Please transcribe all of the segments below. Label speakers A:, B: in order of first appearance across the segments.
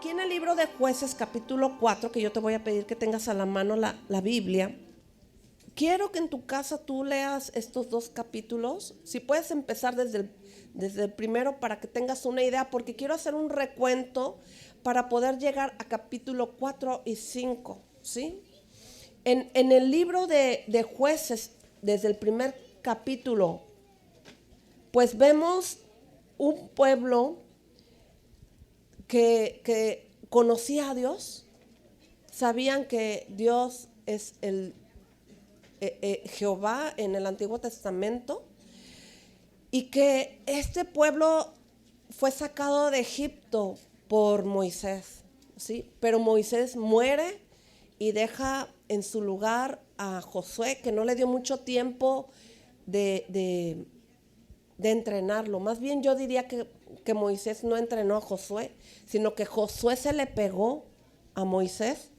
A: Aquí en el libro de Jueces capítulo 4, que yo te voy a pedir que tengas a la mano la Biblia, quiero que en tu casa tú leas estos dos capítulos. Si puedes empezar desde el primero para que tengas una idea, porque quiero hacer un recuento para poder llegar a capítulo 4 y 5, ¿sí? En el libro de Jueces, desde el primer capítulo, pues vemos un pueblo que conocía a Dios, sabían que Dios es el Jehová en el Antiguo Testamento, y que este pueblo fue sacado de Egipto por Moisés, ¿sí? Pero Moisés muere y deja en su lugar a Josué, que no le dio mucho tiempo de entrenarlo. Más bien yo diría que Moisés no entrenó a Josué, sino que Josué se le pegó a Moisés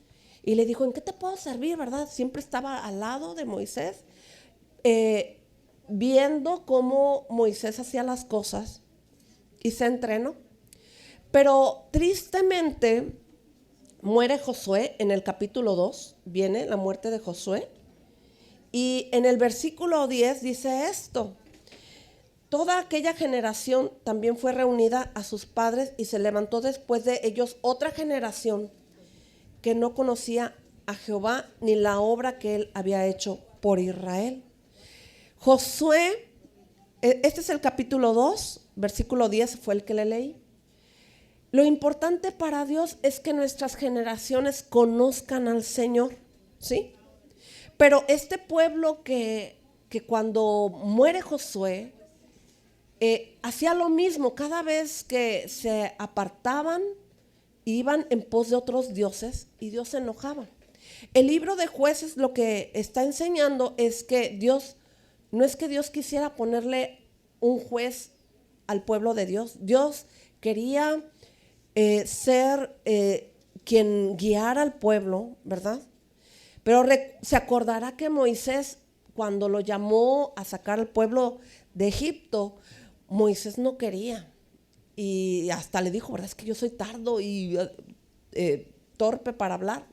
A: y le dijo: ¿en qué te puedo servir, verdad? Siempre estaba al lado de Moisés, viendo cómo Moisés hacía las cosas, y se entrenó. Pero tristemente muere Josué. En el capítulo 2 viene la muerte de Josué, y en el versículo 10 dice esto: toda aquella generación también fue reunida a sus padres, y se levantó después de ellos otra generación que no conocía a Jehová ni la obra que él había hecho por Israel. Josué, este es el capítulo 2, versículo 10 fue el que le leí. Lo importante para Dios es que nuestras generaciones conozcan al Señor, ¿sí? Pero este pueblo que cuando muere Josué, hacía lo mismo. Cada vez que se apartaban, iban en pos de otros dioses, y Dios se enojaba. El libro de Jueces lo que está enseñando es que Dios, no es que Dios quisiera ponerle un juez al pueblo de Dios. Dios quería ser quien guiara al pueblo, ¿verdad? Pero se acordará que Moisés, cuando lo llamó a sacar al pueblo de Egipto, Moisés no quería, y hasta le dijo: ¿verdad? Es que yo soy tardo y torpe para hablar.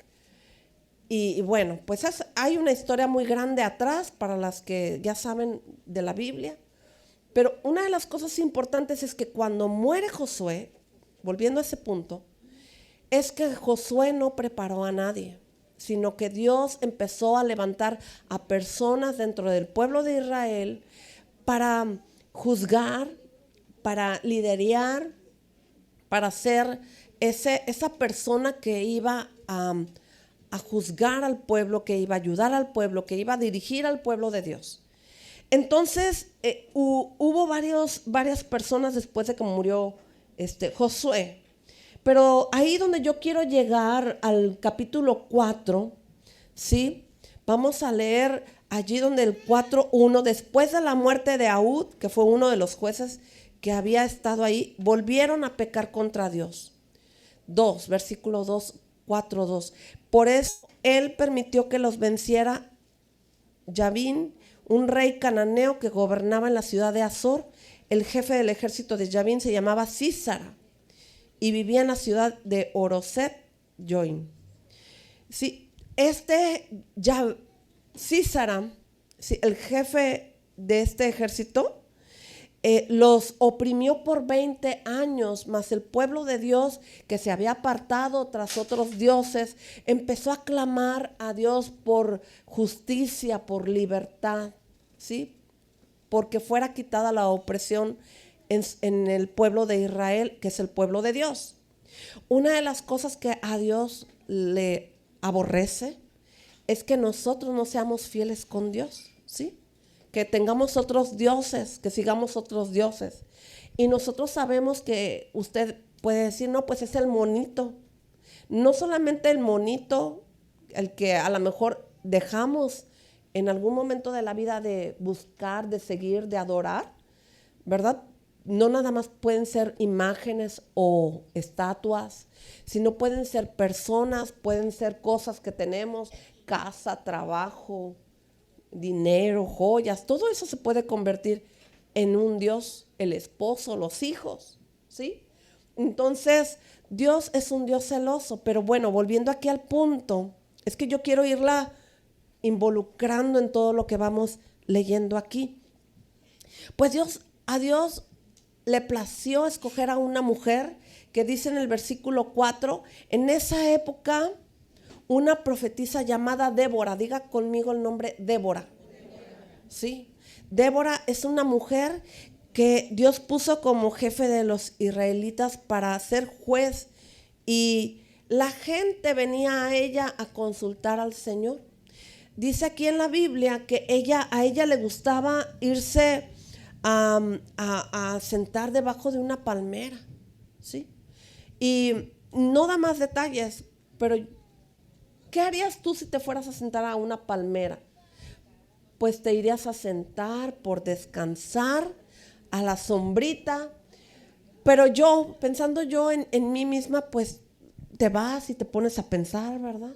A: Y bueno, pues hay una historia muy grande atrás para las que ya saben de la Biblia. Pero una de las cosas importantes es que cuando muere Josué, volviendo a ese punto, es que Josué no preparó a nadie, sino que Dios empezó a levantar a personas dentro del pueblo de Israel para juzgar, para liderar, para ser esa persona que iba a juzgar al pueblo, que iba a ayudar al pueblo, que iba a dirigir al pueblo de Dios. Entonces hubo varias personas después de que murió Josué. Pero ahí donde yo quiero llegar, al capítulo 4, ¿sí? Vamos a leer allí donde el 4:1: después de la muerte de Ahud, que fue uno de los jueces que había estado ahí, volvieron a pecar contra Dios. 2, versículo 2, 4:2: por eso él permitió que los venciera Yabín, un rey cananeo que gobernaba en la ciudad de Azor. El jefe del ejército de Yabín se llamaba Sísara y vivía en la ciudad de Oroset Joim. Sí, Sísara, sí, el jefe de este ejército, los oprimió por 20 años, mas el pueblo de Dios, que se había apartado tras otros dioses, empezó a clamar a Dios por justicia, por libertad, ¿sí? Porque fuera quitada la opresión en el pueblo de Israel, que es el pueblo de Dios. Una de las cosas que a Dios le aborrece es que nosotros no seamos fieles con Dios, ¿sí? Que tengamos otros dioses, que sigamos otros dioses. Y nosotros sabemos que usted puede decir: no, pues es el monito. No solamente el monito, el que a lo mejor dejamos en algún momento de la vida de buscar, de seguir, de adorar, ¿verdad? No nada más pueden ser imágenes o estatuas, sino pueden ser personas, pueden ser cosas que tenemos, casa, trabajo, dinero, joyas. Todo eso se puede convertir en un Dios, el esposo, los hijos, ¿sí? Entonces, Dios es un Dios celoso, pero bueno, volviendo aquí al punto, es que yo quiero irla involucrando en todo lo que vamos leyendo aquí. Pues a Dios le plació escoger a una mujer que dice en el versículo 4, en esa época una profetisa llamada Débora, diga conmigo el nombre Débora. Sí, Débora es una mujer que Dios puso como jefe de los israelitas para ser juez, y la gente venía a ella a consultar al Señor. Dice aquí en la Biblia que a ella le gustaba irse a sentar debajo de una palmera, ¿sí? Y no da más detalles, pero ¿qué harías tú si te fueras a sentar a una palmera? Pues te irías a sentar por descansar a la sombrita. Pero yo, pensando yo en mí misma, pues te vas y te pones a pensar, ¿verdad?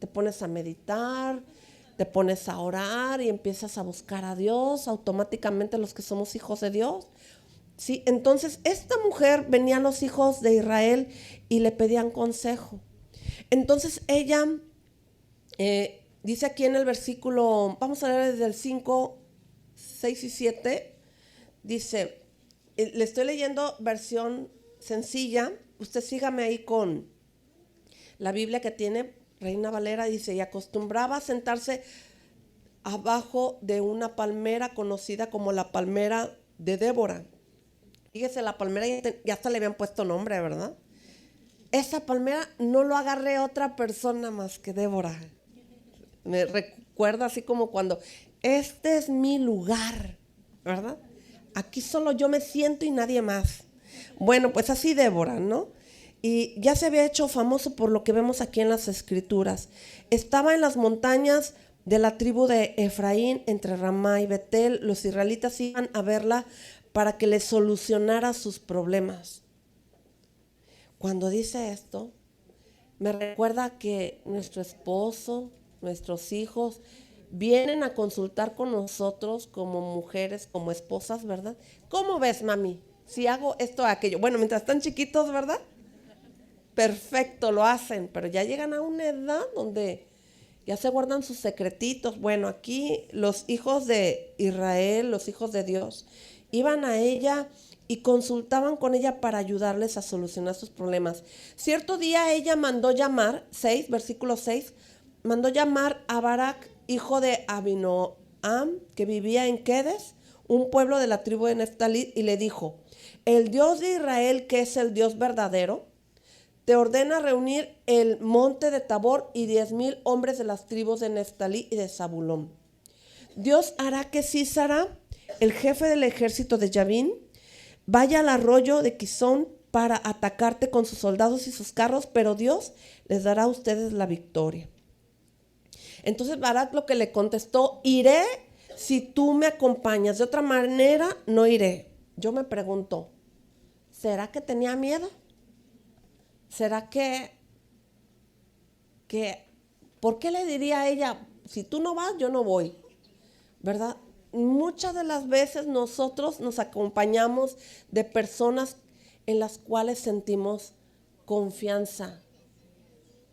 A: Te pones a meditar, te pones a orar y empiezas a buscar a Dios, automáticamente los que somos hijos de Dios. Sí, entonces esta mujer venía a los hijos de Israel y le pedían consejo. Entonces ella dice aquí en el versículo, vamos a leer desde el 5, 6 y 7, dice, le estoy leyendo versión sencilla, usted sígame ahí con la Biblia que tiene Reina Valera, dice, y acostumbraba a sentarse abajo de una palmera conocida como la palmera de Débora. Fíjese, la palmera ya hasta le habían puesto nombre, ¿verdad? Esa palmera no lo agarré otra persona más que Débora. Me recuerda así como cuando, este es mi lugar, ¿verdad? Aquí solo yo me siento y nadie más. Bueno, pues así Débora, ¿no? Y ya se había hecho famoso por lo que vemos aquí en las escrituras. Estaba en las montañas de la tribu de Efraín, entre Ramá y Betel. Los israelitas iban a verla para que les solucionara sus problemas. Cuando dice esto, me recuerda que nuestro esposo, nuestros hijos, vienen a consultar con nosotros como mujeres, como esposas, ¿verdad? ¿Cómo ves, mami? Si hago esto o aquello. Bueno, mientras están chiquitos, ¿verdad? Perfecto, lo hacen, pero ya llegan a una edad donde ya se guardan sus secretitos. Bueno, aquí los hijos de Israel, los hijos de Dios, iban a ella y consultaban con ella para ayudarles a solucionar sus problemas. Cierto día ella mandó llamar, versículo 6, mandó llamar a Barak, hijo de Abinoam, que vivía en Quedes, un pueblo de la tribu de Neftalí, y le dijo, el Dios de Israel, que es el Dios verdadero, te ordena reunir el monte de Tabor y 10,000 hombres de las tribus de Neftalí y de Zabulón. Dios hará que Sísara, el jefe del ejército de Yabín, vaya al arroyo de Quizón para atacarte con sus soldados y sus carros, pero Dios les dará a ustedes la victoria. Entonces Barak lo que le contestó, iré si tú me acompañas, de otra manera no iré. Yo me pregunto, ¿será que tenía miedo? ¿Será que por qué le diría a ella, si tú no vas, yo no voy? ¿Verdad? Muchas de las veces nosotros nos acompañamos de personas en las cuales sentimos confianza,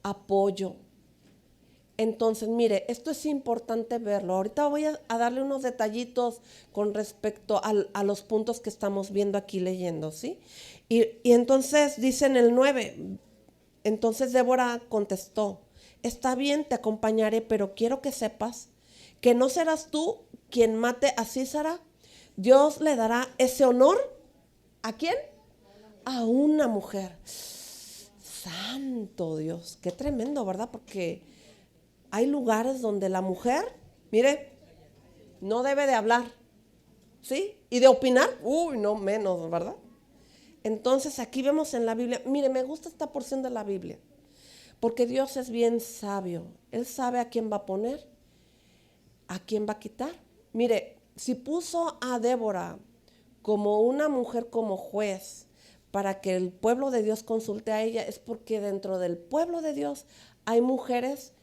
A: apoyo. Entonces, mire, esto es importante verlo. Ahorita voy a darle unos detallitos con respecto a los puntos que estamos viendo aquí leyendo, ¿sí? Y entonces dice en el 9, entonces Débora contestó, está bien, te acompañaré, pero quiero que sepas que no serás tú quien mate a Sísara. Dios le dará ese honor. ¿A quién? A una mujer. Santo Dios, qué tremendo, ¿verdad? Porque hay lugares donde la mujer, mire, no debe de hablar, ¿sí? Y de opinar, uy, no menos, ¿verdad? Entonces aquí vemos en la Biblia, mire, me gusta esta porción de la Biblia, porque Dios es bien sabio. Él sabe a quién va a poner, a quién va a quitar. Mire, si puso a Débora como una mujer, como juez, para que el pueblo de Dios consulte a ella, es porque dentro del pueblo de Dios hay mujeres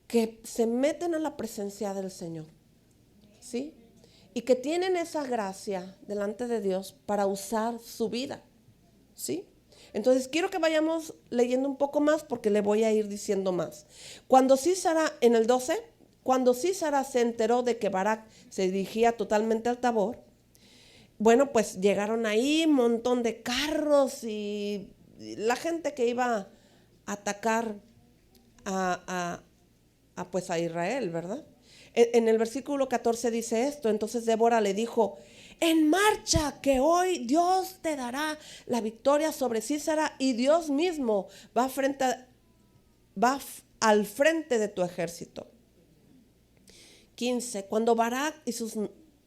A: que se meten a la presencia del Señor, ¿sí? Y que tienen esa gracia delante de Dios para usar su vida, ¿sí? Entonces quiero que vayamos leyendo un poco más porque le voy a ir diciendo más. Cuando Sísara, en el 12, cuando Sísara se enteró de que Barak se dirigía totalmente al Tabor, bueno, pues llegaron ahí un montón de carros y la gente que iba a atacar pues a Israel, ¿verdad? En el versículo 14 dice esto. Entonces Débora le dijo: en marcha, que hoy Dios te dará la victoria sobre Sísara y Dios mismo va al frente de tu ejército. 15. Cuando Barak y sus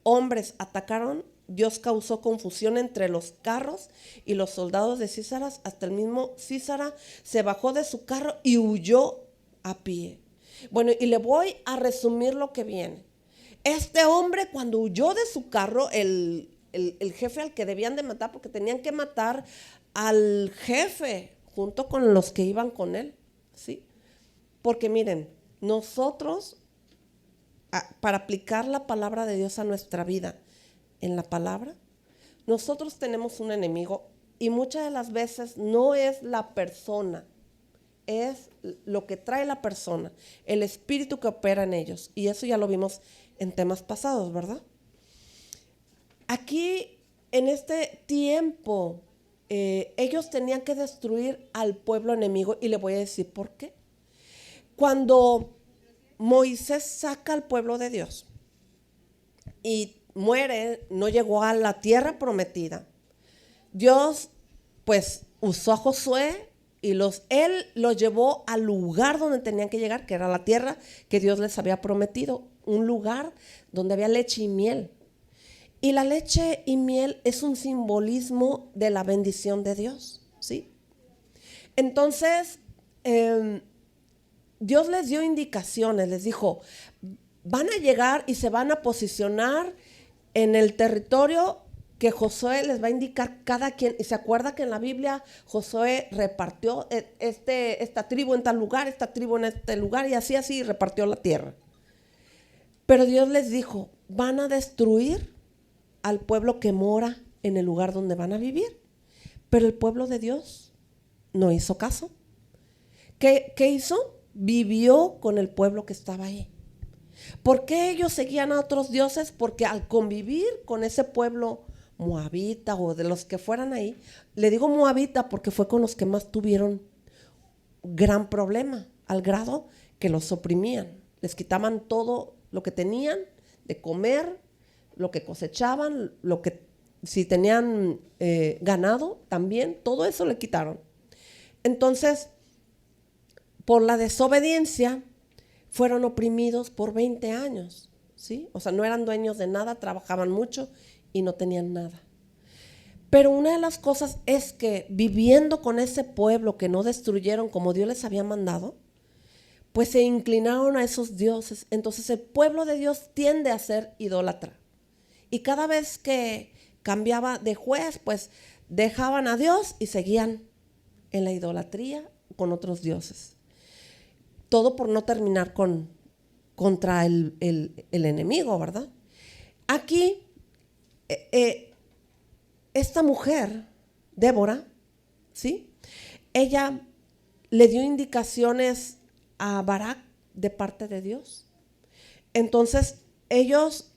A: hombres atacaron, Dios causó confusión entre los carros y los soldados de Sísara. Hasta el mismo Sísara se bajó de su carro y huyó a pie. Bueno, y le voy a resumir lo que viene. Este hombre, cuando huyó de su carro, el jefe al que debían de matar, porque tenían que matar al jefe junto con los que iban con él, ¿sí? Porque miren, nosotros, para aplicar la palabra de Dios a nuestra vida, en la palabra, nosotros tenemos un enemigo y muchas de las veces no es la persona, es lo que trae la persona, el espíritu que opera en ellos. Y eso ya lo vimos en temas pasados, ¿verdad? Aquí, en este tiempo, ellos tenían que destruir al pueblo enemigo, y le voy a decir por qué. Cuando Moisés saca al pueblo de Dios y muere, no llegó a la tierra prometida, Dios pues usó a Josué y él los llevó al lugar donde tenían que llegar, que era la tierra que Dios les había prometido, un lugar donde había leche y miel. Y la leche y miel es un simbolismo de la bendición de Dios, ¿sí? Entonces, Dios les dio indicaciones, les dijo: van a llegar y se van a posicionar en el territorio que Josué les va a indicar cada quien. Y se acuerda que en la Biblia Josué repartió esta tribu en tal lugar, esta tribu en este lugar, y así repartió la tierra. Pero Dios les dijo: van a destruir al pueblo que mora en el lugar donde van a vivir. Pero el pueblo de Dios no hizo caso. ¿Qué hizo? Vivió con el pueblo que estaba ahí. ¿Por qué ellos seguían a otros dioses? Porque al convivir con ese pueblo moabita o de los que fueran ahí, le digo moabita porque fue con los que más tuvieron gran problema, al grado que los oprimían, les quitaban todo lo que tenían de comer, lo que cosechaban, si tenían ganado también, todo eso le quitaron. Entonces, por la desobediencia, fueron oprimidos por 20 años, ¿sí? O sea, no eran dueños de nada, trabajaban mucho y no tenían nada. Pero una de las cosas es que viviendo con ese pueblo que no destruyeron como Dios les había mandado, pues se inclinaron a esos dioses. Entonces el pueblo de Dios tiende a ser idólatra. Y cada vez que cambiaba de juez, pues dejaban a Dios y seguían en la idolatría con otros dioses. Todo por no terminar contra el enemigo, ¿verdad? Aquí, esta mujer, Débora, ¿sí? Ella le dio indicaciones a Barak de parte de Dios. Entonces, ellos,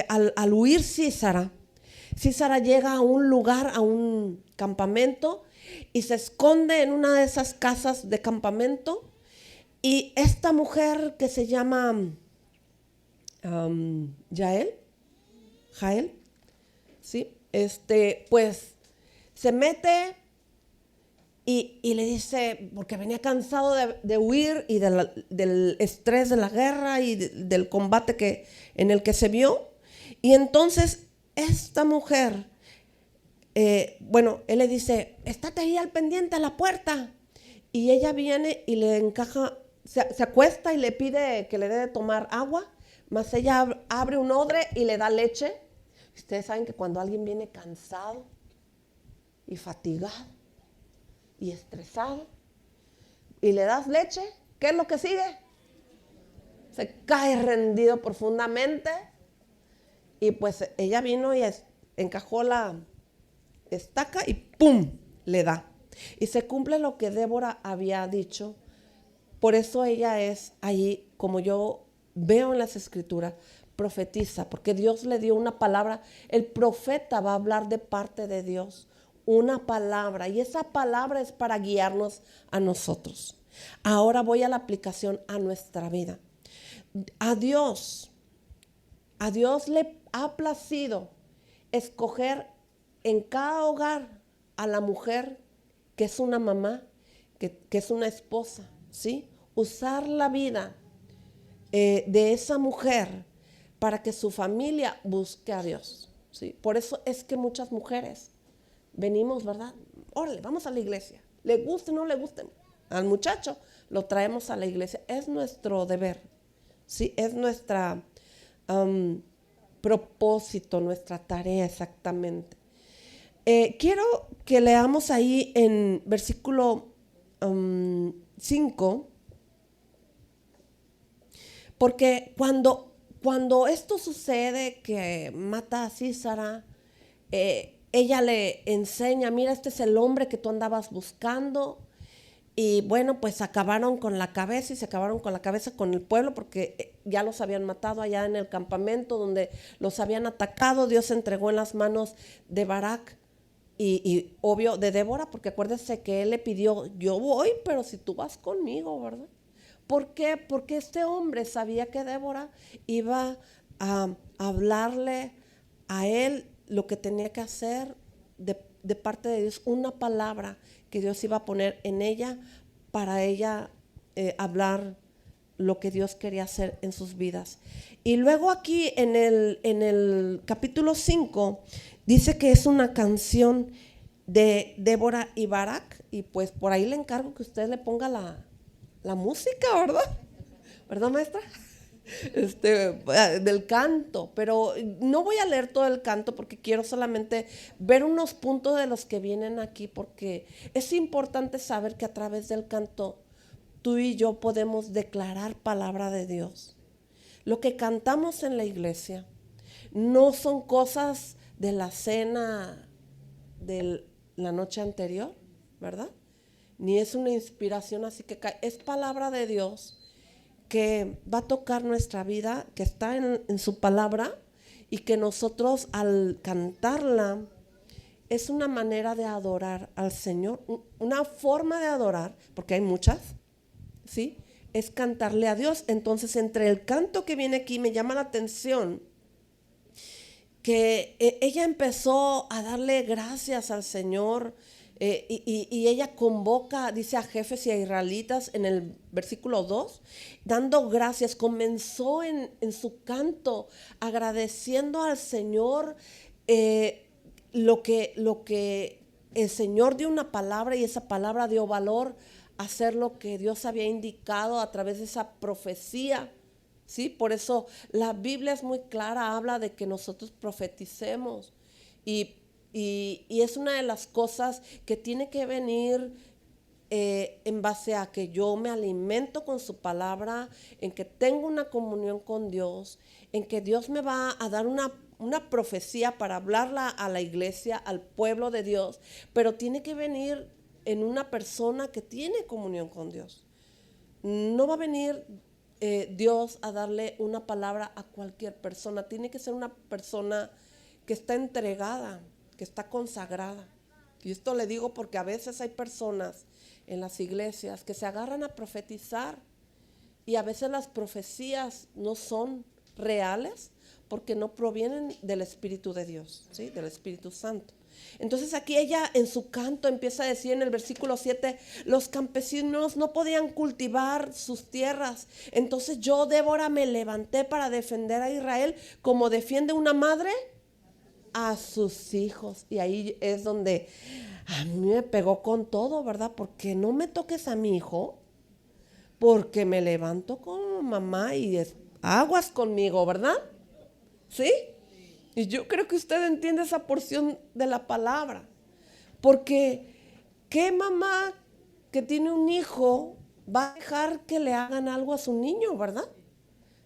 A: al huir Sísara llega a un lugar, a un campamento, y se esconde en una de esas casas de campamento. Y esta mujer que se llama Jael, ¿sí? Pues se mete y le dice, porque venía cansado de huir y del estrés de la guerra y del combate en el que se vio. Y entonces esta mujer, él le dice: estate ahí al pendiente a la puerta. Y ella viene y le encaja, se acuesta y le pide que le dé de tomar agua, más ella abre un odre y le da leche. Ustedes saben que cuando alguien viene cansado y fatigado y estresado y le das leche, ¿qué es lo que sigue? Se cae rendido profundamente. Y pues ella vino y encajó la estaca y ¡pum!, le da. Y se cumple lo que Débora había dicho. Por eso ella es ahí, como yo veo en las escrituras, profetiza, porque Dios le dio una palabra. El profeta va a hablar de parte de Dios, una palabra, y esa palabra es para guiarnos a nosotros. Ahora voy a la aplicación a nuestra vida. A Dios le ha placido escoger en cada hogar a la mujer que es una mamá, que es una esposa, ¿sí? Usar la vida de esa mujer para que su familia busque a Dios, ¿sí? Por eso es que muchas mujeres venimos, ¿verdad? Órale, vamos a la iglesia. Le guste o no le guste al muchacho, lo traemos a la iglesia. Es nuestro deber, ¿sí? Es nuestra propósito, nuestra tarea exactamente. Quiero que leamos ahí en versículo 5, porque cuando esto sucede, que mata a Sísara, ella le enseña, mira, este es el hombre que tú andabas buscando. Y bueno, pues acabaron con la cabeza, y se acabaron con la cabeza con el pueblo, porque ya los habían matado allá en el campamento donde los habían atacado. Dios entregó en las manos de Barak y obvio de Débora, porque acuérdense que él le pidió, yo voy, pero si tú vas conmigo, ¿verdad? ¿Por qué? Porque este hombre sabía que Débora iba a hablarle a él lo que tenía que hacer de parte de Dios, una palabra que Dios iba a poner en ella para ella hablar lo que Dios quería hacer en sus vidas. Y luego aquí en el capítulo 5 dice que es una canción de Débora y Barak, y pues por ahí le encargo que usted le ponga la música, ¿verdad? ¿Verdad, maestra? Del canto, pero no voy a leer todo el canto porque quiero solamente ver unos puntos de los que vienen aquí, porque es importante saber que a través del canto tú y yo podemos declarar palabra de Dios. Lo que cantamos en la iglesia no son cosas de la cena de la noche anterior, ¿verdad? Ni es una inspiración así que cae, es palabra de Dios que va a tocar nuestra vida, que está en su palabra, y que nosotros al cantarla es una manera de adorar al Señor, una forma de adorar, porque hay muchas, ¿sí? Es cantarle a Dios. Entonces, entre el canto que viene aquí me llama la atención que ella empezó a darle gracias al Señor. Y ella convoca, dice, a jefes y a israelitas en el versículo 2, dando gracias. Comenzó en su canto agradeciendo al Señor lo que el Señor dio una palabra, y esa palabra dio valor a hacer lo que Dios había indicado a través de esa profecía. ¿Sí? Por eso la Biblia es muy clara, habla de que nosotros profeticemos, y es una de las cosas que tiene que venir en base a que yo me alimento con su palabra, en que tengo una comunión con Dios, en que Dios me va a dar una profecía para hablarla a la iglesia, al pueblo de Dios, pero tiene que venir en una persona que tiene comunión con Dios. No va a venir Dios a darle una palabra a cualquier persona, tiene que ser una persona que está entregada, que está consagrada. Y esto le digo porque a veces hay personas en las iglesias que se agarran a profetizar, y a veces las profecías no son reales porque no provienen del Espíritu de Dios, ¿sí? Del Espíritu Santo. Entonces aquí ella en su canto empieza a decir en el versículo 7, los campesinos no podían cultivar sus tierras. Entonces yo, Débora, me levanté para defender a Israel como defiende una madre a sus hijos. Y ahí es donde a mí me pegó con todo, ¿verdad? Porque no me toques a mi hijo, porque me levanto como mamá y aguas conmigo, ¿verdad? ¿Sí? Y yo creo que usted entiende esa porción de la palabra, porque ¿qué mamá que tiene un hijo va a dejar que le hagan algo a su niño, verdad?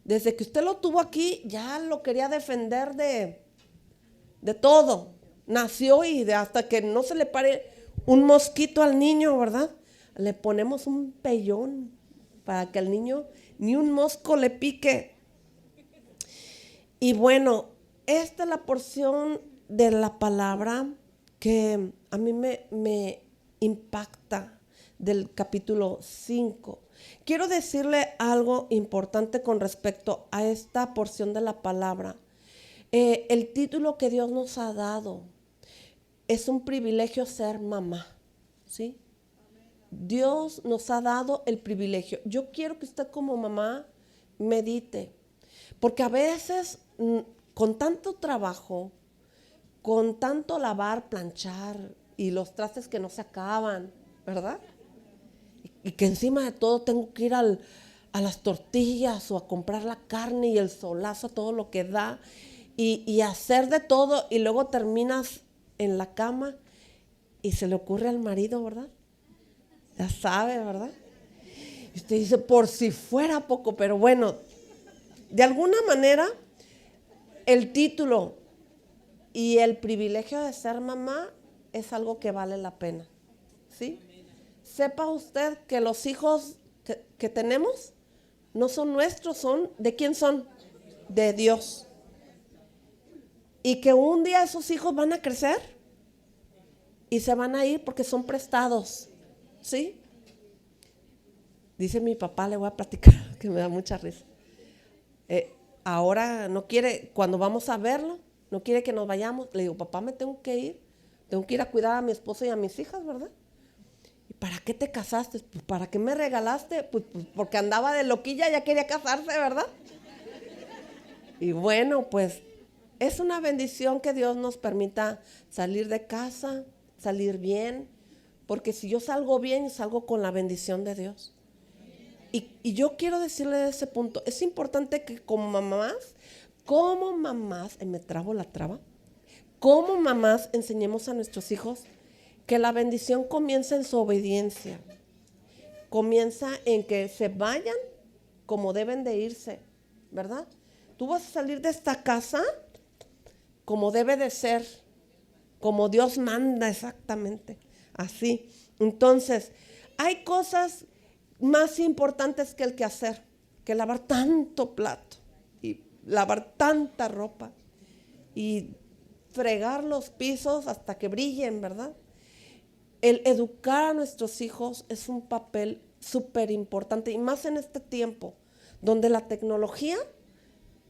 A: Desde que usted lo tuvo aquí ya lo quería defender de todo. Nació y hasta que no se le pare un mosquito al niño, ¿verdad? Le ponemos un pellón para que al niño ni un mosco le pique. Y bueno, esta es la porción de la palabra que a mí me impacta del capítulo 5. Quiero decirle algo importante con respecto a esta porción de la palabra. El título que Dios nos ha dado es un privilegio ser mamá, ¿sí? Dios nos ha dado el privilegio. Yo quiero que usted como mamá medite, porque a veces con tanto trabajo, con tanto lavar, planchar y los trastes que no se acaban, ¿verdad? Y que encima de todo tengo que ir a las tortillas o a comprar la carne y el solazo, todo lo que da, y hacer de todo, y luego terminas en la cama y se le ocurre al marido, ¿verdad? Ya sabe, ¿verdad? Y usted dice, por si fuera poco, pero bueno, de alguna manera el título y el privilegio de ser mamá es algo que vale la pena, ¿sí? Sepa usted que los hijos que tenemos no son nuestros, son ¿de quién son? De Dios. Y que un día esos hijos van a crecer y se van a ir porque son prestados, ¿sí? Dice mi papá, le voy a platicar, que me da mucha risa. Ahora no quiere, cuando vamos a verlo, no quiere que nos vayamos. Le digo, papá, me tengo que ir a cuidar a mi esposo y a mis hijas, ¿verdad? ¿Y para qué te casaste? Pues, ¿para qué me regalaste? Pues porque andaba de loquilla, ya quería casarse, ¿verdad? Y bueno, pues es una bendición que Dios nos permita salir de casa, salir bien, porque si yo salgo bien, salgo con la bendición de Dios. Y yo quiero decirle de ese punto, es importante que como mamás, me trabo la traba, como mamás enseñemos a nuestros hijos que la bendición comienza en su obediencia, comienza en que se vayan como deben de irse, ¿verdad? Tú vas a salir de esta casa como debe de ser, como Dios manda exactamente, así. Entonces, hay cosas más importantes que el quehacer, que lavar tanto plato y lavar tanta ropa y fregar los pisos hasta que brillen, ¿verdad? El educar a nuestros hijos es un papel súper importante y más en este tiempo donde la tecnología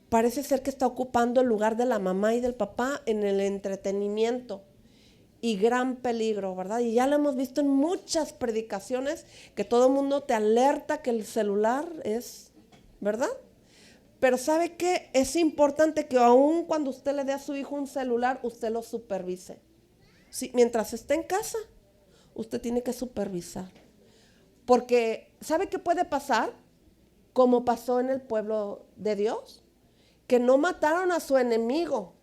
A: parece ser que está ocupando el lugar de la mamá y del papá en el entretenimiento. Y gran peligro, ¿verdad? Y ya lo hemos visto en muchas predicaciones que todo el mundo te alerta que el celular es, ¿verdad? Pero ¿sabe qué? Es importante que aun cuando usted le dé a su hijo un celular, usted lo supervise. Sí, mientras esté en casa, usted tiene que supervisar. Porque ¿sabe qué puede pasar? Como pasó en el pueblo de Dios, que no mataron a su enemigo,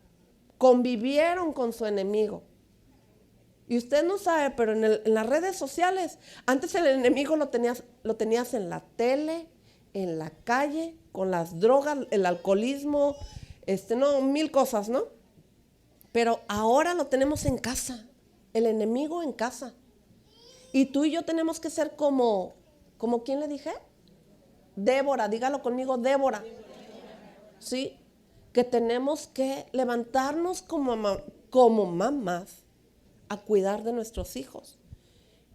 A: convivieron con su enemigo. Y usted no sabe, pero en las redes sociales, antes el enemigo lo tenías en la tele, en la calle, con las drogas, el alcoholismo, mil cosas, ¿no? Pero ahora lo tenemos en casa, el enemigo en casa. Y tú y yo tenemos que ser como ¿quién le dije? Débora, dígalo conmigo, Débora. ¿Sí? Que tenemos que levantarnos como mamás a cuidar de nuestros hijos.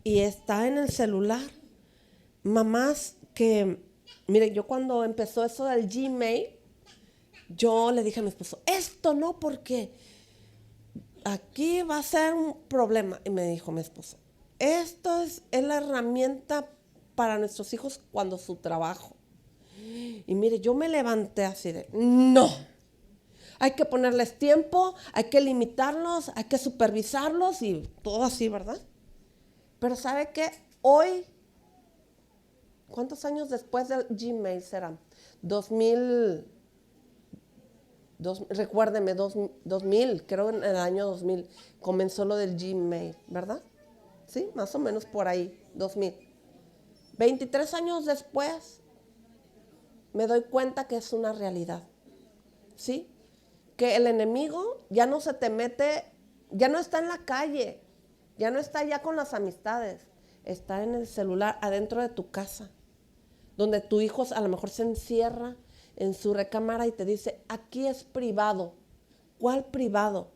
A: Y está en el celular. Mamás que, miren, yo cuando empezó eso del Gmail, yo le dije a mi esposo, esto no, porque aquí va a ser un problema. Y me dijo mi esposo, esto es la herramienta para nuestros hijos cuando su trabajo. Y mire, yo me levanté así de, no. Hay que ponerles tiempo, hay que limitarlos, hay que supervisarlos y todo así, ¿verdad? Pero ¿sabe qué? Hoy, ¿cuántos años después del Gmail serán? 2000, recuérdeme, 2000, creo en el año 2000 comenzó lo del Gmail, ¿verdad? Sí, más o menos por ahí, 2000. 23 años después, me doy cuenta que es una realidad, ¿sí? Que el enemigo ya no se te mete, ya no está en la calle, Ya no está ya con las amistades, está en el celular adentro de tu casa, donde tu hijo a lo mejor se encierra en su recámara y te dice, aquí es privado. ¿Cuál privado?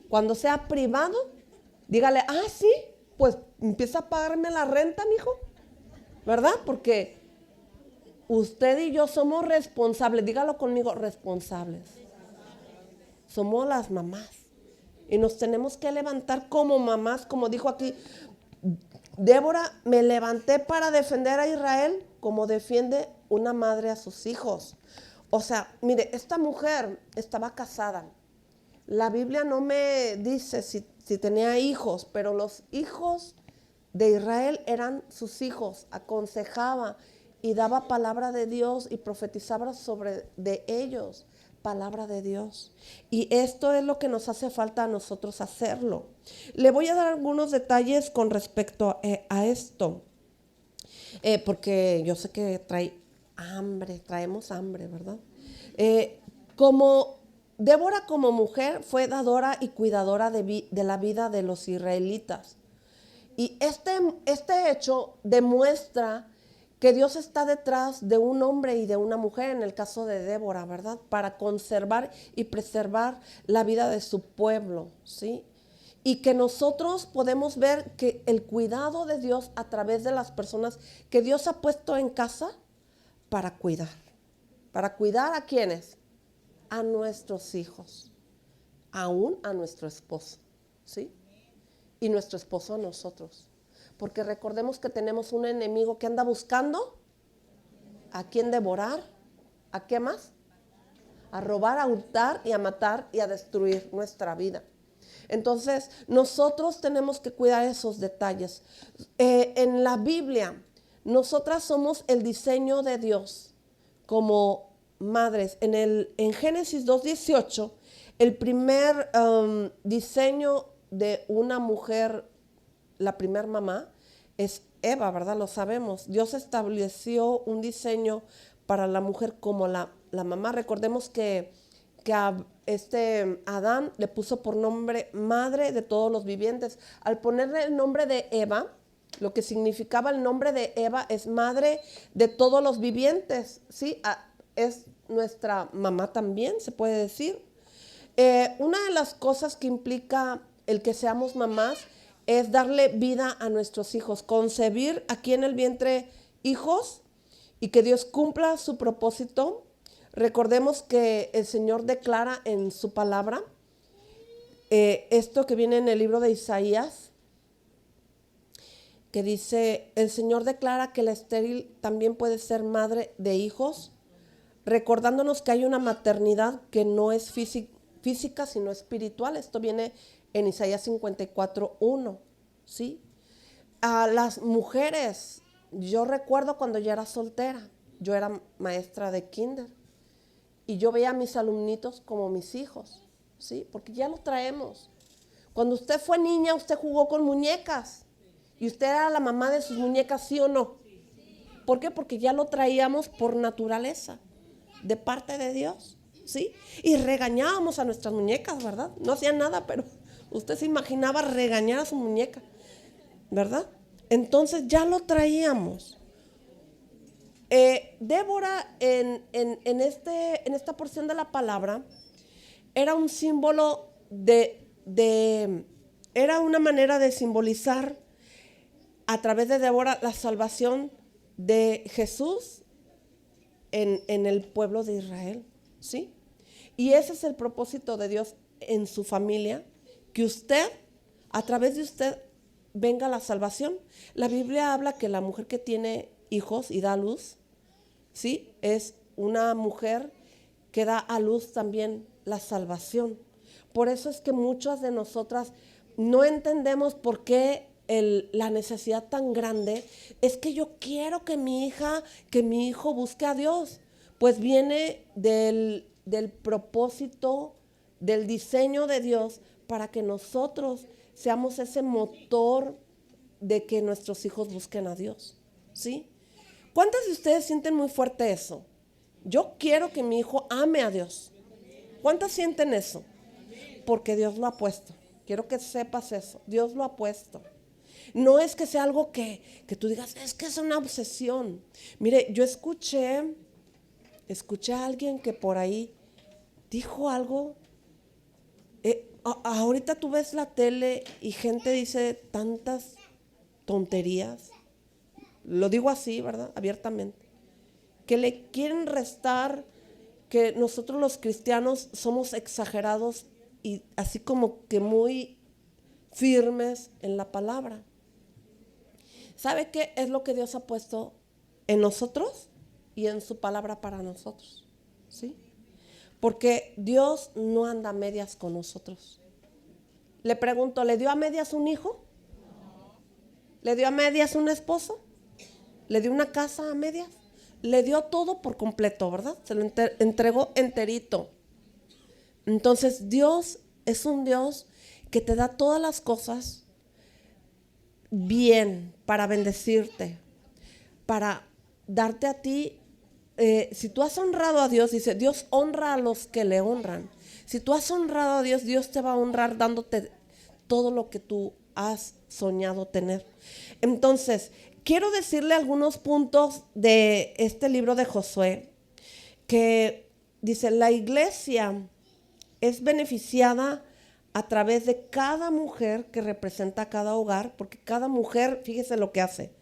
A: Cuando sea privado, dígale, sí, pues empieza a pagarme la renta, mijo, ¿verdad? Porque usted y yo somos responsables, dígalo conmigo, responsables. Somos las mamás y nos tenemos que levantar como mamás, como dijo aquí Débora, me levanté para defender a Israel como defiende una madre a sus hijos. O sea, mire, esta mujer estaba casada. La Biblia no me dice si tenía hijos, pero los hijos de Israel eran sus hijos. Aconsejaba y daba palabra de Dios y profetizaba sobre de ellos palabra de Dios. Y esto es lo que nos hace falta a nosotros hacerlo. Le voy a dar algunos detalles con respecto a esto, porque yo sé que traemos hambre, ¿verdad? Como Débora como mujer fue dadora y cuidadora de la vida de los israelitas. Y este hecho demuestra que Dios está detrás de un hombre y de una mujer, en el caso de Débora, ¿verdad? Para conservar y preservar la vida de su pueblo, ¿sí? Y que nosotros podemos ver que el cuidado de Dios a través de las personas que Dios ha puesto en casa para cuidar. ¿Para cuidar a quiénes? A nuestros hijos, aún a nuestro esposo, ¿sí? Y nuestro esposo a nosotros. Porque recordemos que tenemos un enemigo que anda buscando a quién devorar, ¿a qué más? A robar, a hurtar y a matar y a destruir nuestra vida. Entonces, nosotros tenemos que cuidar esos detalles. En la Biblia, nosotras somos el diseño de Dios como madres. En Génesis 2:18, el primer diseño de una mujer, la primer mamá, es Eva, ¿verdad? Lo sabemos. Dios estableció un diseño para la mujer como la mamá. Recordemos que a Adán le puso por nombre madre de todos los vivientes. Al ponerle el nombre de Eva, lo que significaba el nombre de Eva es madre de todos los vivientes, ¿sí? Es nuestra mamá también, se puede decir. Una de las cosas que implica el que seamos mamás es darle vida a nuestros hijos, concebir aquí en el vientre hijos y que Dios cumpla su propósito. Recordemos que el Señor declara en su palabra esto que viene en el libro de Isaías, que dice, el Señor declara que la estéril también puede ser madre de hijos, recordándonos que hay una maternidad que no es física, sino espiritual. Esto viene en Isaías 54:1, ¿sí? A las mujeres, yo recuerdo cuando yo era soltera, yo era maestra de kinder, y yo veía a mis alumnitos como mis hijos, ¿sí? Porque ya lo traemos. Cuando usted fue niña, usted jugó con muñecas, y usted era la mamá de sus muñecas, ¿sí o no? ¿Por qué? Porque ya lo traíamos por naturaleza, de parte de Dios, ¿sí? Y regañábamos a nuestras muñecas, ¿verdad? No hacían nada, pero usted se imaginaba regañar a su muñeca, ¿verdad? Entonces ya lo traíamos. Débora en esta porción de la palabra era un símbolo era una manera de simbolizar a través de Débora la salvación de Jesús en el pueblo de Israel, ¿sí? Y ese es el propósito de Dios en su familia, que usted, a través de usted, venga la salvación. La Biblia habla que la mujer que tiene hijos y da luz, ¿sí? Es una mujer que da a luz también la salvación. Por eso es que muchas de nosotras no entendemos por qué la necesidad tan grande es que yo quiero que mi hija, que mi hijo busque a Dios. Pues viene del propósito, del diseño de Dios para que nosotros seamos ese motor de que nuestros hijos busquen a Dios, ¿sí? ¿Cuántas de ustedes sienten muy fuerte eso? Yo quiero que mi hijo ame a Dios. ¿Cuántas sienten eso? Porque Dios lo ha puesto. Quiero que sepas eso. Dios lo ha puesto. No es que sea algo que tú digas, es que es una obsesión. Mire, yo escuché a alguien que por ahí dijo algo. Ahorita tú ves la tele y gente dice tantas tonterías. Lo digo así, ¿verdad? Abiertamente. Que le quieren restar que nosotros los cristianos somos exagerados y así como que muy firmes en la palabra. ¿Sabe qué es lo que Dios ha puesto en nosotros y en su palabra para nosotros? ¿Sí? Porque Dios no anda a medias con nosotros. Le pregunto, ¿le dio a medias un hijo? ¿Le dio a medias un esposo? ¿Le dio una casa a medias? Le dio todo por completo, ¿verdad? Se lo entregó enterito. Entonces Dios es un Dios que te da todas las cosas bien para bendecirte, para darte a ti. Si tú has honrado a Dios, dice, Dios honra a los que le honran. Si tú has honrado a Dios, Dios te va a honrar dándote todo lo que tú has soñado tener. Entonces, quiero decirle algunos puntos de este libro de Josué, que dice, la iglesia es beneficiada a través de cada mujer que representa cada hogar, porque cada mujer, fíjese lo que hace,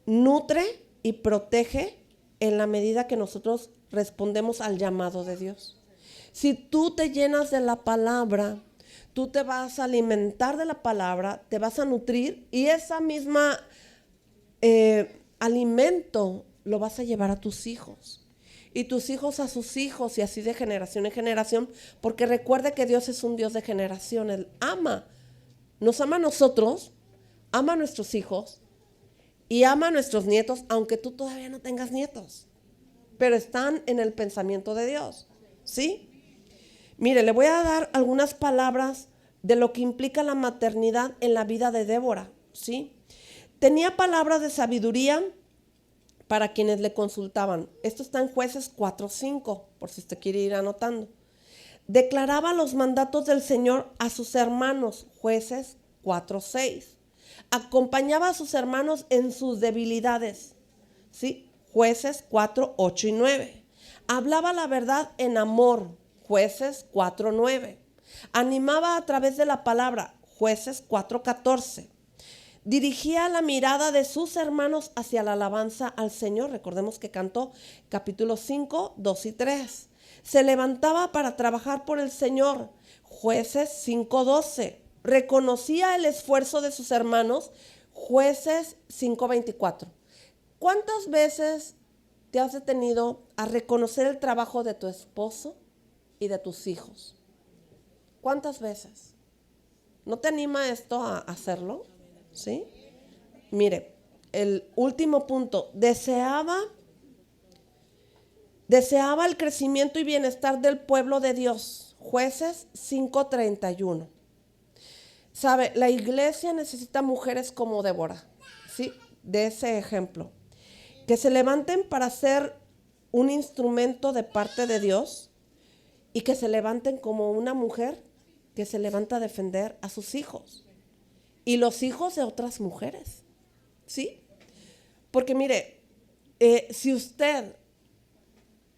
A: nutre y protege en la medida que nosotros respondemos al llamado de Dios. Si tú te llenas de la palabra, tú te vas a alimentar de la palabra, te vas a nutrir y esa misma alimento lo vas a llevar a tus hijos. Y tus hijos a sus hijos y así de generación en generación, porque recuerde que Dios es un Dios de generación. Él nos ama a nosotros, ama a nuestros hijos y ama a nuestros nietos, aunque tú todavía no tengas nietos, pero están en el pensamiento de Dios, ¿sí? Mire, le voy a dar algunas palabras de lo que implica la maternidad en la vida de Débora, ¿sí? Tenía palabras de sabiduría para quienes le consultaban. Esto está en Jueces 4:5, por si usted quiere ir anotando. Declaraba los mandatos del Señor a sus hermanos, Jueces 4:6. Acompañaba a sus hermanos en sus debilidades, ¿sí? Jueces 4:8 y 9. Hablaba la verdad en amor, Jueces 4:9. Animaba a través de la palabra, Jueces 4:14. Dirigía la mirada de sus hermanos hacia la alabanza al Señor. Recordemos que cantó capítulo 5, 2 y 3. Se levantaba para trabajar por el Señor. Jueces 5:12. Reconocía el esfuerzo de sus hermanos. Jueces 5:24. ¿Cuántas veces te has detenido a reconocer el trabajo de tu esposo y de tus hijos? ¿Cuántas veces? ¿No te anima esto a hacerlo? ¿Sí? Mire, el último punto, deseaba el crecimiento y bienestar del pueblo de Dios. Jueces 5:31. Sabe, la iglesia necesita mujeres como Débora, ¿sí? De ese ejemplo, que se levanten para ser un instrumento de parte de Dios y que se levanten como una mujer que se levanta a defender a sus hijos y los hijos de otras mujeres, ¿sí? Porque mire, si usted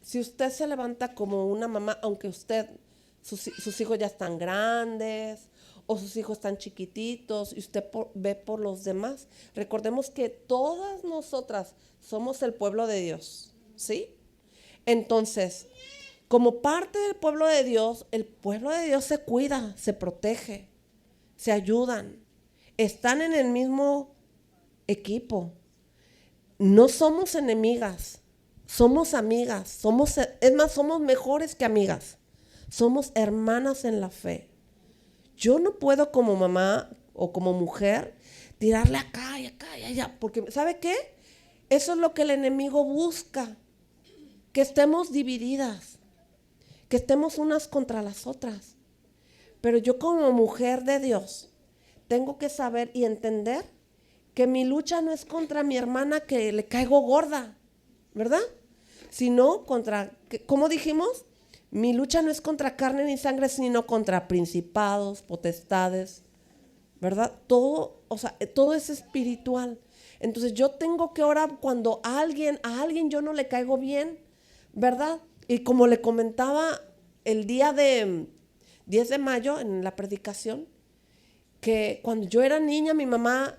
A: se levanta como una mamá, aunque sus hijos ya están grandes o sus hijos están chiquititos y usted ve por los demás, recordemos que todas nosotras somos el pueblo de Dios, ¿sí? Entonces, como parte del pueblo de Dios, el pueblo de Dios se cuida, se protege, se ayudan, están en el mismo equipo. No somos enemigas, somos amigas, somos mejores que amigas, somos hermanas en la fe. Yo no puedo como mamá o como mujer tirarle acá y acá y allá, porque ¿sabe qué? Eso es lo que el enemigo busca, que estemos divididas, que estemos unas contra las otras. Pero yo como mujer de Dios tengo que saber y entender que mi lucha no es contra mi hermana que le caigo gorda, ¿verdad? Sino contra, ¿cómo dijimos? Mi lucha no es contra carne ni sangre, sino contra principados, potestades, ¿verdad? Todo, o sea, todo es espiritual. Entonces yo tengo que orar cuando a alguien yo no le caigo bien, ¿verdad? Y como le comentaba el día de 10 de mayo en la predicación, que cuando yo era niña, mi mamá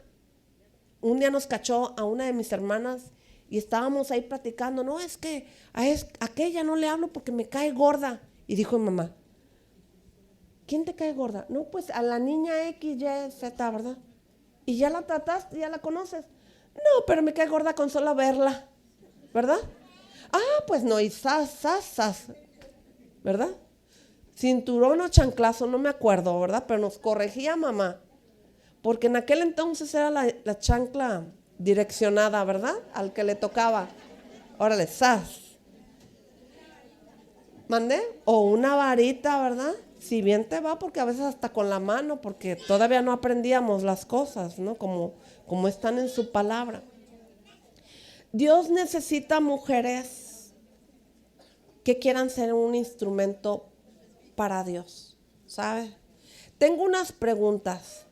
A: un día nos cachó a una de mis hermanas y estábamos ahí platicando. No, es que a aquella no le hablo porque me cae gorda. Y dijo mi mamá, ¿quién te cae gorda? No, pues a la niña X, Y, Z, ¿verdad? Y ya la trataste, ya la conoces. No, pero me cae gorda con solo verla, ¿verdad? Ah, pues no, y sas, ¿verdad? Cinturón o chanclazo, no me acuerdo, ¿verdad? Pero nos corregía mamá. Porque en aquel entonces era la chancla direccionada, ¿verdad? Al que le tocaba. Órale, sas. ¿Mandé? O una varita, ¿verdad? Si bien te va, porque a veces hasta con la mano, porque todavía no aprendíamos las cosas, ¿no? Como están en su palabra. Dios necesita mujeres que quieran ser un instrumento para Dios, ¿sabes? Tengo unas preguntas.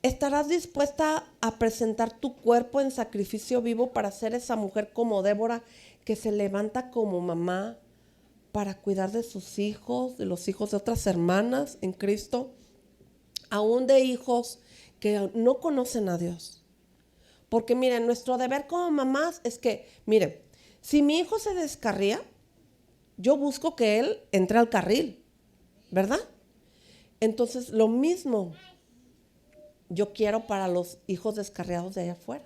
A: ¿Estarás dispuesta a presentar tu cuerpo en sacrificio vivo para ser esa mujer como Débora que se levanta como mamá para cuidar de sus hijos, de los hijos de otras hermanas en Cristo, aún de hijos que no conocen a Dios? Porque miren, nuestro deber como mamás es que, miren, si mi hijo se descarría, yo busco que él entre al carril, ¿verdad? Entonces, lo mismo yo quiero para los hijos descarriados de allá afuera.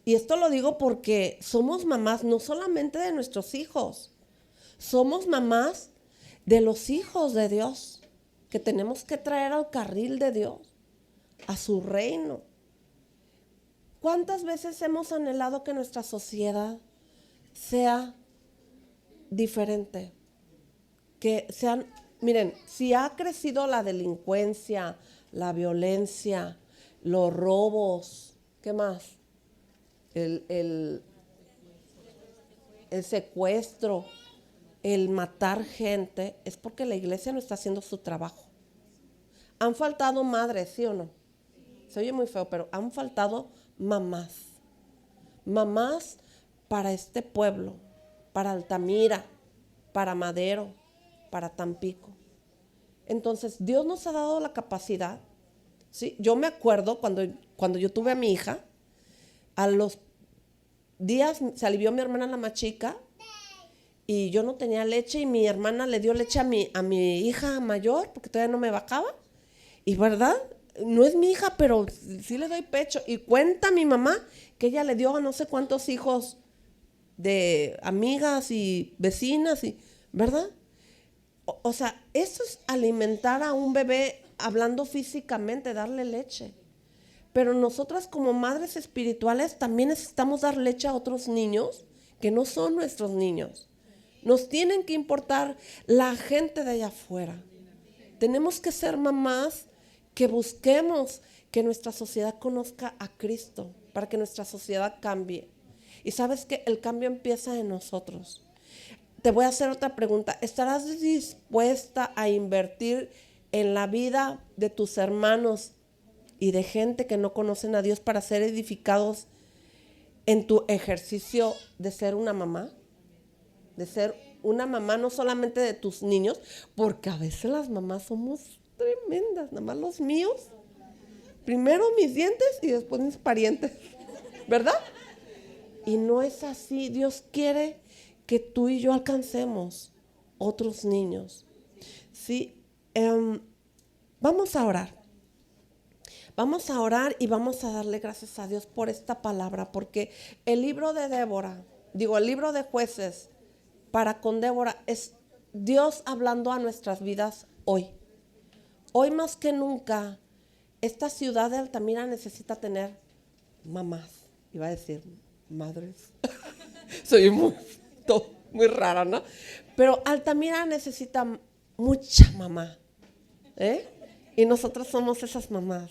A: Y esto lo digo porque somos mamás no solamente de nuestros hijos, somos mamás de los hijos de Dios, que tenemos que traer al carril de Dios, a su reino. ¿Cuántas veces hemos anhelado que nuestra sociedad sea diferente? Que sean, miren, si ha crecido la delincuencia, la violencia, los robos, ¿qué más? El secuestro, el matar gente, es porque la iglesia no está haciendo su trabajo. Han faltado madres, ¿sí o no? Se oye muy feo, pero han faltado mamás. Mamás para este pueblo, para Altamira, para Madero, para Tampico. Entonces, Dios nos ha dado la capacidad, ¿sí? Yo me acuerdo cuando yo tuve a mi hija, a los días se alivió mi hermana la más chica y yo no tenía leche y mi hermana le dio leche a mi hija mayor porque todavía no me bajaba. Y verdad, no es mi hija, pero sí le doy pecho. Y cuenta mi mamá que ella le dio a no sé cuántos hijos de amigas y vecinas, ¿verdad? O sea, eso es alimentar a un bebé hablando físicamente, darle leche. Pero nosotras como madres espirituales también necesitamos dar leche a otros niños que no son nuestros niños. Nos tienen que importar la gente de allá afuera. Tenemos que ser mamás que busquemos que nuestra sociedad conozca a Cristo para que nuestra sociedad cambie. Y sabes que el cambio empieza en nosotros. Te voy a hacer otra pregunta. ¿Estarás dispuesta a invertir en la vida de tus hermanos y de gente que no conocen a Dios para ser edificados en tu ejercicio de ser una mamá? De ser una mamá no solamente de tus niños, porque a veces las mamás somos tremendas, nada más los míos. Primero mis dientes y después mis parientes, ¿verdad? Y no es así. Dios quiere que tú y yo alcancemos otros niños. Sí, vamos a orar. Vamos a orar y vamos a darle gracias a Dios por esta palabra, porque el libro de Débora, el libro de Jueces, para con Débora, es Dios hablando a nuestras vidas hoy. Hoy más que nunca, esta ciudad de Altamira necesita tener mamás. Iba a decir madres. Soy muy rara, ¿no? Pero Altamira necesita mucha mamá. Y nosotros somos esas mamás.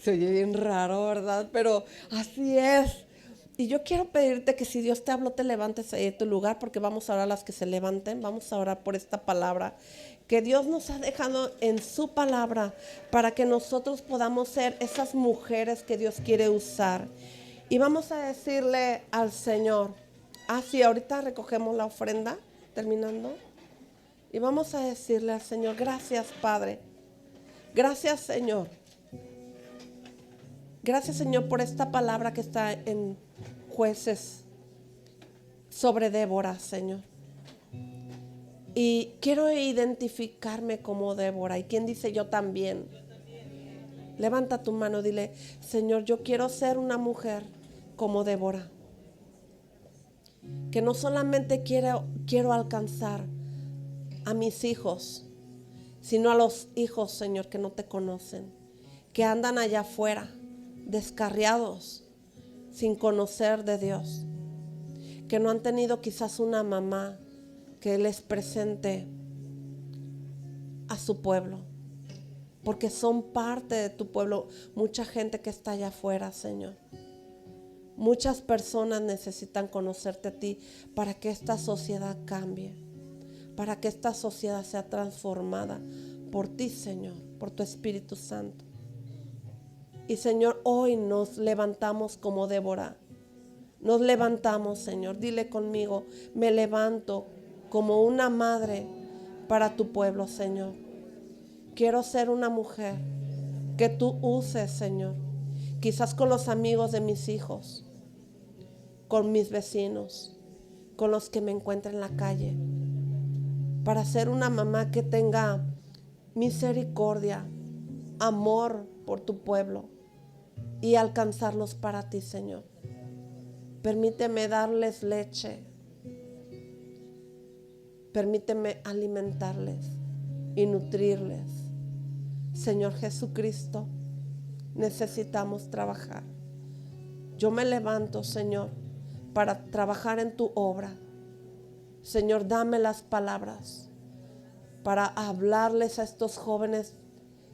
A: Se oye bien raro, ¿verdad? Pero así es. Y yo quiero pedirte que si Dios te habló, te levantes ahí de tu lugar, porque vamos a orar a las que se levanten. Vamos a orar por esta palabra que Dios nos ha dejado en su palabra para que nosotros podamos ser esas mujeres que Dios quiere usar. Y vamos a decirle al Señor, sí, ahorita recogemos la ofrenda, terminando. Y vamos a decirle al Señor, gracias Padre, gracias Señor. Gracias Señor por esta palabra que está en Jueces sobre Débora, Señor. Y quiero identificarme como Débora. ¿Y quién dice yo también? Levanta tu mano, dile, Señor, yo quiero ser una mujer como Débora. Que no solamente quiero alcanzar a mis hijos, sino a los hijos, Señor, que no te conocen, que andan allá afuera, descarriados, sin conocer de Dios, que no han tenido quizás una mamá que les presente a su pueblo, porque son parte de tu pueblo. Mucha gente que está allá afuera, Señor. Muchas personas necesitan conocerte a ti para que esta sociedad cambie, para que esta sociedad sea transformada por ti, Señor, por tu Espíritu Santo. Y Señor, hoy nos levantamos como Débora. Nos levantamos, Señor. Dile conmigo, me levanto como una madre para tu pueblo, Señor. Quiero ser una mujer que tú uses, Señor. Quizás con los amigos de mis hijos, con mis vecinos, con los que me encuentren en la calle. Para ser una mamá que tenga misericordia, amor por tu pueblo y alcanzarlos para ti, Señor. Permíteme darles leche. Permíteme alimentarles y nutrirles. Señor Jesucristo, necesitamos trabajar. Yo me levanto, Señor, para trabajar en tu obra. Señor, dame las palabras para hablarles a estos jóvenes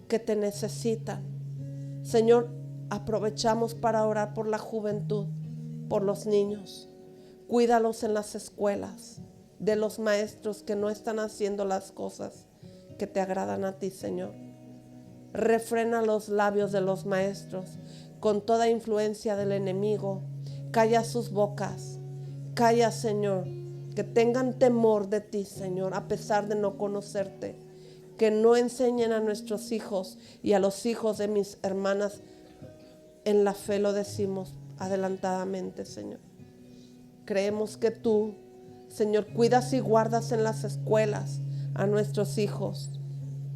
A: que te necesitan. Señor, aprovechamos para orar por la juventud, por los niños. Cuídalos en las escuelas, de los maestros que no están haciendo las cosas que te agradan a ti, Señor. Refrena los labios de los maestros con toda influencia del enemigo. Calla sus bocas. Calla, Señor, que tengan temor de ti, Señor, a pesar de no conocerte. Que no enseñen a nuestros hijos y a los hijos de mis hermanas en la fe, lo decimos adelantadamente, Señor. Creemos que tú, Señor, cuidas y guardas en las escuelas a nuestros hijos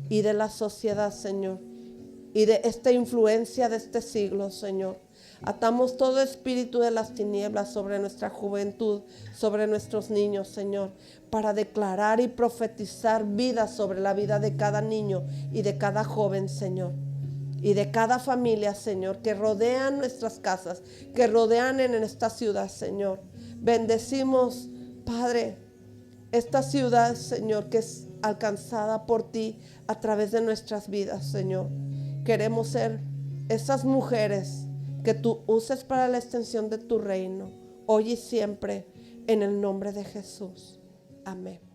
A: y de la sociedad, Señor, y de esta influencia de este siglo, Señor. Atamos todo espíritu de las tinieblas sobre nuestra juventud, sobre nuestros niños, Señor, para declarar y profetizar vida sobre la vida de cada niño y de cada joven, Señor, y de cada familia, Señor, que rodean nuestras casas, que rodean en esta ciudad, Señor. Bendecimos, Padre, esta ciudad, Señor, que es alcanzada por ti a través de nuestras vidas, Señor. Queremos ser esas mujeres que tú uses para la extensión de tu reino, hoy y siempre, en el nombre de Jesús. Amén.